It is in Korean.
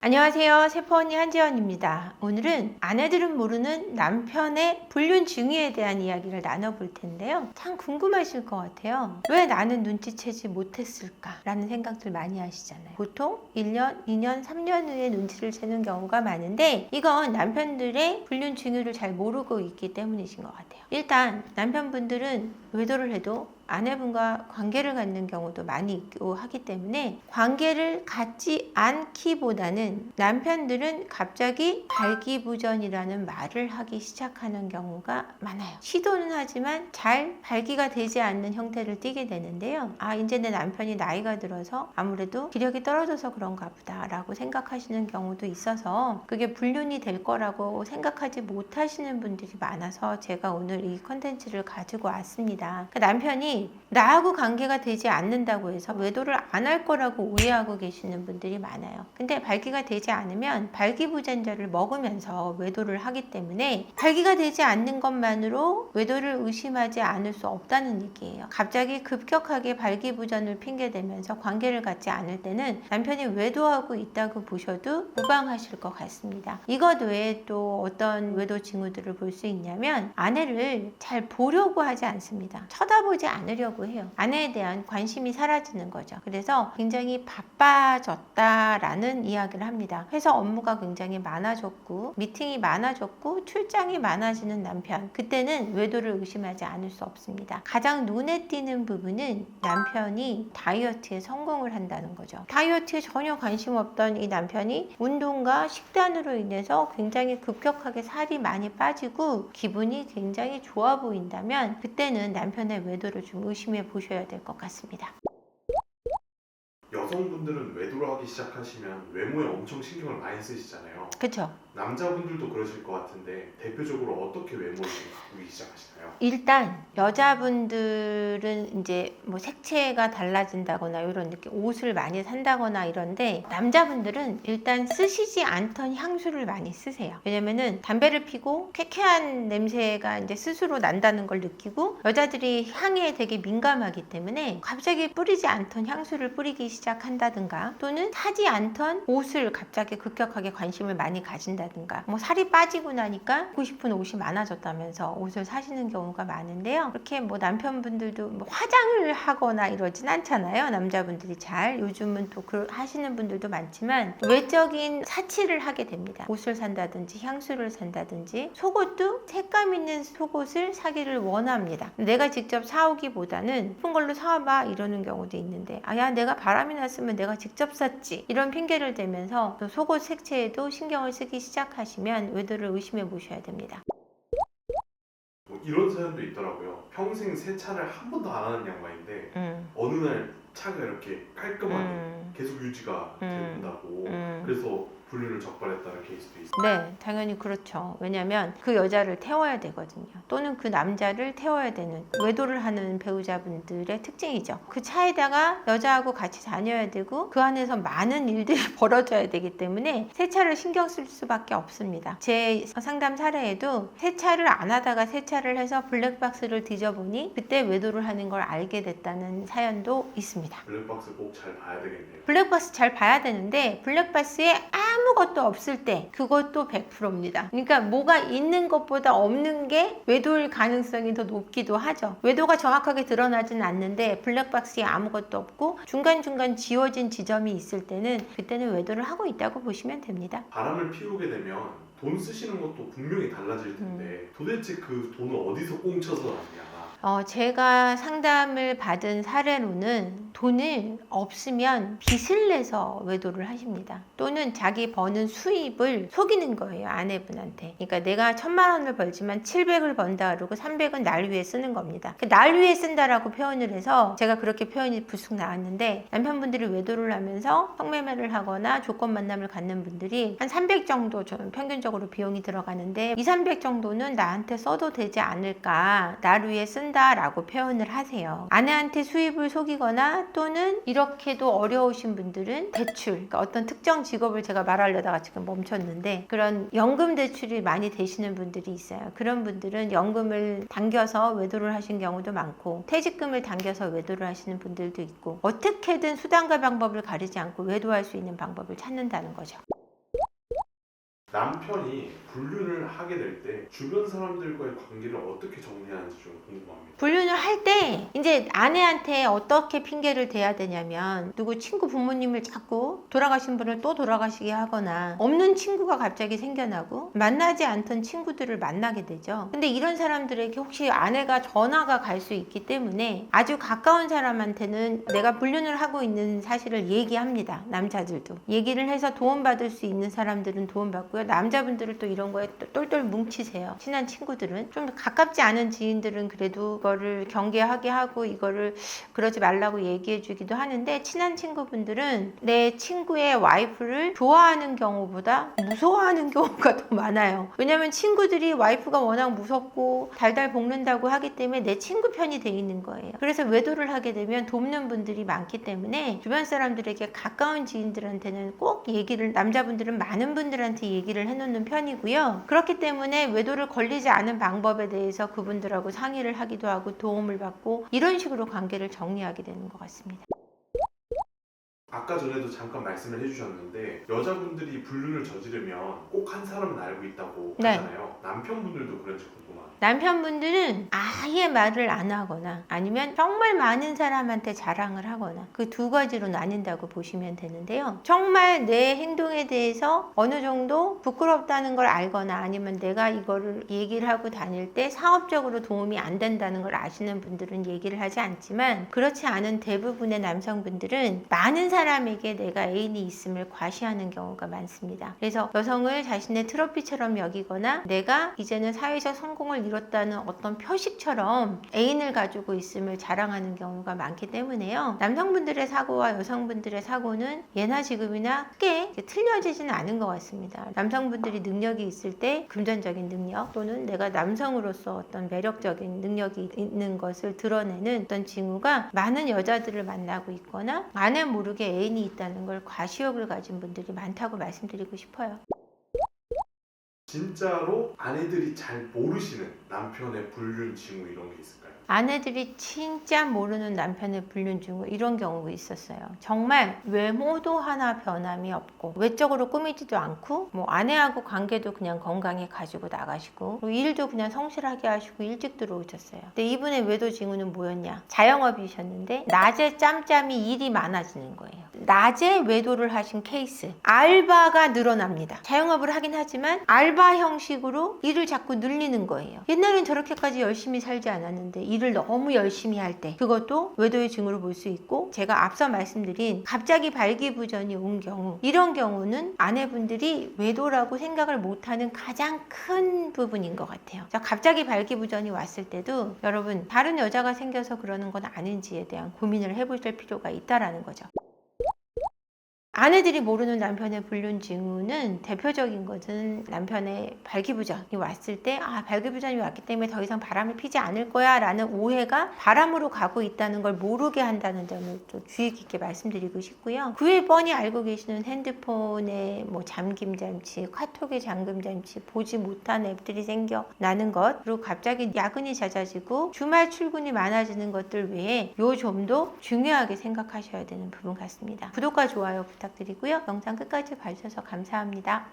안녕하세요. 세포언니 한지연입니다. 오늘은 아내들은 모르는 남편의 불륜 증후에 대한 이야기를 나눠볼 텐데요. 참 궁금하실 것 같아요. 왜 나는 눈치채지 못했을까? 라는 생각들 많이 하시잖아요. 보통 1년, 2년, 3년 후에 눈치를 채는 경우가 많은데 이건 남편들의 불륜 증후를 잘 모르고 있기 때문이신 것 같아요. 일단 남편분들은 외도를 해도 아내분과 관계를 갖는 경우도 많이 있고 하기 때문에 관계를 갖지 않기보다는 남편들은 갑자기 발기부전이라는 말을 하기 시작하는 경우가 많아요. 시도는 하지만 잘 발기가 되지 않는 형태를 띠게 되는데요. 이제 내 남편이 나이가 들어서 아무래도 기력이 떨어져서 그런가 보다 라고 생각하시는 경우도 있어서 그게 불륜이 될 거라고 생각하지 못하시는 분들이 많아서 제가 오늘 이 컨텐츠를 가지고 왔습니다. 남편이 나하고 관계가 되지 않는다고 해서 외도를 안 할 거라고 오해하고 계시는 분들이 많아요. 근데 발기가 되지 않으면 발기부전제를 먹으면서 외도를 하기 때문에 발기가 되지 않는 것만으로 외도를 의심하지 않을 수 없다는 얘기예요. 갑자기 급격하게 발기부전을 핑계대면서 관계를 갖지 않을 때는 남편이 외도하고 있다고 보셔도 무방하실 것 같습니다. 이것 외에 또 어떤 외도 징후들을 볼 수 있냐면 아내를 잘 보려고 하지 않습니다. 쳐다보지 않으려고 해요. 아내에 대한 관심이 사라지는 거죠. 그래서 굉장히 바빠졌다라는 이야기를 합니다. 회사 업무가 굉장히 많아졌고 미팅이 많아졌고 출장이 많아지는 남편, 그때는 외도를 의심하지 않을 수 없습니다. 가장 눈에 띄는 부분은 남편이 다이어트에 성공을 한다는 거죠. 다이어트에 전혀 관심 없던 이 남편이 운동과 식단으로 인해서 굉장히 급격하게 살이 많이 빠지고 기분이 굉장히 좋아 보인다면 그때는 남편의 외도를 좀 의심해 보셔야 될 것 같습니다. 여성분들은 외도를 하기 시작하시면 외모에 엄청 신경을 많이 쓰시잖아요. 그렇죠? 남자분들도 그러실 것 같은데 대표적으로 어떻게 외모를 좀 바꾸기 시작하시나요? 일단 여자분들은 이제 뭐 색채가 달라진다거나 이런 느낌, 옷을 많이 산다거나 이런데 남자분들은 일단 쓰시지 않던 향수를 많이 쓰세요. 왜냐면은 담배를 피고 쾌쾌한 냄새가 이제 스스로 난다는 걸 느끼고 여자들이 향에 되게 민감하기 때문에 갑자기 뿌리지 않던 향수를 뿌리기 시작한다든가 또는 사지 않던 옷을 갑자기 급격하게 관심을 많이 가진다든가 뭐 살이 빠지고 나니까 입고 싶은 옷이 많아졌다면서 옷을 사시는 경우가 많은데요. 그렇게 뭐 남편분들도 뭐 화장을 하거나 이러진 않잖아요. 남자분들이 잘 요즘은 또 하시는 분들도 많지만 외적인 사치를 하게 됩니다. 옷을 산다든지 향수를 산다든지 속옷도 색감 있는 속옷을 사기를 원합니다. 내가 직접 사오기보다는 예쁜 걸로 사와봐 이러는 경우도 있는데 야 내가 바람이 났으면 내가 직접 샀지 이런 핑계를 대면서 또 속옷 색채에도 신경을 쓰기 시작하시면 외도를 의심해 보셔야 됩니다. 뭐 이런 사연도 있더라고요. 평생 세차를 한 번도 안 하는 양반인데 어느 날 차가 이렇게 깔끔하게 계속 유지가 된다고 그래서 불륜을 적발했다는 케이스도 있어요. 네, 당연히 그렇죠. 왜냐하면 그 여자를 태워야 되거든요. 또는 그 남자를 태워야 되는 외도를 하는 배우자분들의 특징이죠. 그 차에다가 여자하고 같이 다녀야 되고 그 안에서 많은 일들이 벌어져야 되기 때문에 세차를 신경 쓸 수밖에 없습니다. 제 상담 사례에도 세차를 안 하다가 세차를 해서 블랙박스를 뒤져보니 그때 외도를 하는 걸 알게 됐다는 사연도 있습니다. 블랙박스 꼭 잘 봐야 되겠네요. 블랙박스 잘 봐야 되는데 블랙박스에 아무것도 없을 때 그것도 100%입니다. 그러니까 뭐가 있는 것보다 없는 게 외도일 가능성이 더 높기도 하죠. 외도가 정확하게 드러나진 않는데 블랙박스에 아무것도 없고 중간중간 지워진 지점이 있을 때는 그때는 외도를 하고 있다고 보시면 됩니다. 바람을 피우게 되면 돈 쓰시는 것도 분명히 달라질 텐데 도대체 그 돈을 어디서 꽁쳐서 났냐. 제가 상담을 받은 사례로는 돈을 없으면 빚을 내서 외도를 하십니다. 또는 자기 버는 수입을 속이는 거예요, 아내분한테. 그러니까 내가 1,000만 원을 벌지만 700을 번다 그러고 300은 날 위해 쓰는 겁니다. 날 위해 쓴다라고 표현을 해서 제가 그렇게 표현이 불쑥 나왔는데 남편분들이 외도를 하면서 성매매를 하거나 조건 만남을 갖는 분들이 한 300 정도 저는 평균적으로 비용이 들어가는데 200-300 정도는 나한테 써도 되지 않을까, 나를 위해 쓴다라고 표현을 하세요. 아내한테 수입을 속이거나 또는 이렇게도 어려우신 분들은 대출, 그러니까 어떤 특정 직업을 제가 말하려다가 지금 멈췄는데 그런 연금 대출이 많이 되시는 분들이 있어요. 그런 분들은 연금을 당겨서 외도를 하신 경우도 많고 퇴직금을 당겨서 외도를 하시는 분들도 있고 어떻게든 수단과 방법을 가리지 않고 외도할 수 있는 방법을 찾는다는 거죠. 남편이 불륜을 하게 될 때 주변 사람들과의 관계를 어떻게 정리하는지 좀 궁금합니다. 불륜을 할 때 이제 아내한테 어떻게 핑계를 대야 되냐면 누구 친구 부모님을 자꾸 돌아가신 분을 또 돌아가시게 하거나 없는 친구가 갑자기 생겨나고 만나지 않던 친구들을 만나게 되죠. 근데 이런 사람들에게 혹시 아내가 전화가 갈 수 있기 때문에 아주 가까운 사람한테는 내가 불륜을 하고 있는 사실을 얘기합니다. 남자들도 얘기를 해서 도움받을 수 있는 사람들은 도움받고요. 남자분들은 또 이런 거에 또 똘똘 뭉치세요. 친한 친구들은. 좀 가깝지 않은 지인들은 그래도 이거를 경계하게 하고 이거를 그러지 말라고 얘기해 주기도 하는데, 친한 친구분들은 내 친구의 와이프를 좋아하는 경우보다 무서워하는 경우가 더 많아요. 왜냐면 친구들이 와이프가 워낙 무섭고 달달 볶는다고 하기 때문에 내 친구 편이 돼 있는 거예요. 그래서 외도를 하게 되면 돕는 분들이 많기 때문에 주변 사람들에게 가까운 지인들한테는 꼭 얘기를, 남자분들은 많은 분들한테 얘기를 해놓는 편이고요. 그렇기 때문에 외도를 걸리지 않은 방법에 대해서 그분들하고 상의를 하기도 하고 도움을 받고 이런 식으로 관계를 정리하게 되는 것 같습니다. 아까 전에도 잠깐 말씀을 해주셨는데 여자분들이 불륜을 저지르면 꼭 한 사람은 알고 있다고 네. 하잖아요. 남편분들도 그런지 궁금합니다. 남편분들은 아예 말을 안 하거나 아니면 정말 많은 사람한테 자랑을 하거나 그 두 가지로 나뉜다고 보시면 되는데요. 정말 내 행동에 대해서 어느 정도 부끄럽다는 걸 알거나 아니면 내가 이거를 얘기를 하고 다닐 때 사업적으로 도움이 안 된다는 걸 아시는 분들은 얘기를 하지 않지만, 그렇지 않은 대부분의 남성분들은 많은 사람에게 내가 애인이 있음을 과시하는 경우가 많습니다. 그래서 여성을 자신의 트로피처럼 여기거나 내가 이제는 사회적 성공을 이뤘다는 어떤 표식처럼 애인을 가지고 있음을 자랑하는 경우가 많기 때문에요. 남성분들의 사고와 여성분들의 사고는 예나 지금이나 크게 틀려지지는 않은 것 같습니다. 남성분들이 능력이 있을 때 금전적인 능력 또는 내가 남성으로서 어떤 매력적인 능력이 있는 것을 드러내는 어떤 징후가 많은 여자들을 만나고 있거나 아내 모르게 애인이 있다는 걸 과시욕을 가진 분들이 많다고 말씀드리고 싶어요. 진짜로 아내들이 잘 모르시는 남편의 불륜 징후 이런 게 있을까요? 아내들이 진짜 모르는 남편의 불륜 징후 이런 경우가 있었어요. 정말 외모도 하나 변함이 없고 외적으로 꾸미지도 않고 뭐 아내하고 관계도 그냥 건강히 가지고 나가시고 그리고 일도 그냥 성실하게 하시고 일찍 들어오셨어요. 근데 이분의 외도 징후는 뭐였냐? 자영업이셨는데 낮에 짬짬이 일이 많아지는 거예요. 낮에 외도를 하신 케이스, 알바가 늘어납니다. 자영업을 하긴 하지만 알바 형식으로 일을 자꾸 늘리는 거예요. 옛날엔 저렇게까지 열심히 살지 않았는데 일을 너무 열심히 할 때 그것도 외도의 징후로 볼 수 있고, 제가 앞서 말씀드린 갑자기 발기부전이 온 경우, 이런 경우는 아내분들이 외도라고 생각을 못하는 가장 큰 부분인 것 같아요. 자, 갑자기 발기부전이 왔을 때도 여러분 다른 여자가 생겨서 그러는 건 아닌지에 대한 고민을 해보실 필요가 있다라는 거죠. 아내들이 모르는 남편의 불륜 징후는 대표적인 것은 남편의 발기부전이 왔을 때 발기부전이 왔기 때문에 더 이상 바람을 피지 않을 거야 라는 오해가 바람으로 가고 있다는 걸 모르게 한다는 점을 또 주의 깊게 말씀드리고 싶고요. 그 외에 뻔히 알고 계시는 핸드폰에 뭐 잠김 장치, 카톡에 잠금 장치, 보지 못한 앱들이 생겨나는 것, 그리고 갑자기 야근이 잦아지고 주말 출근이 많아지는 것들 외에 요 점도 중요하게 생각하셔야 되는 부분 같습니다. 구독과 좋아요 부탁드리고요. 영상 끝까지 봐주셔서 감사합니다.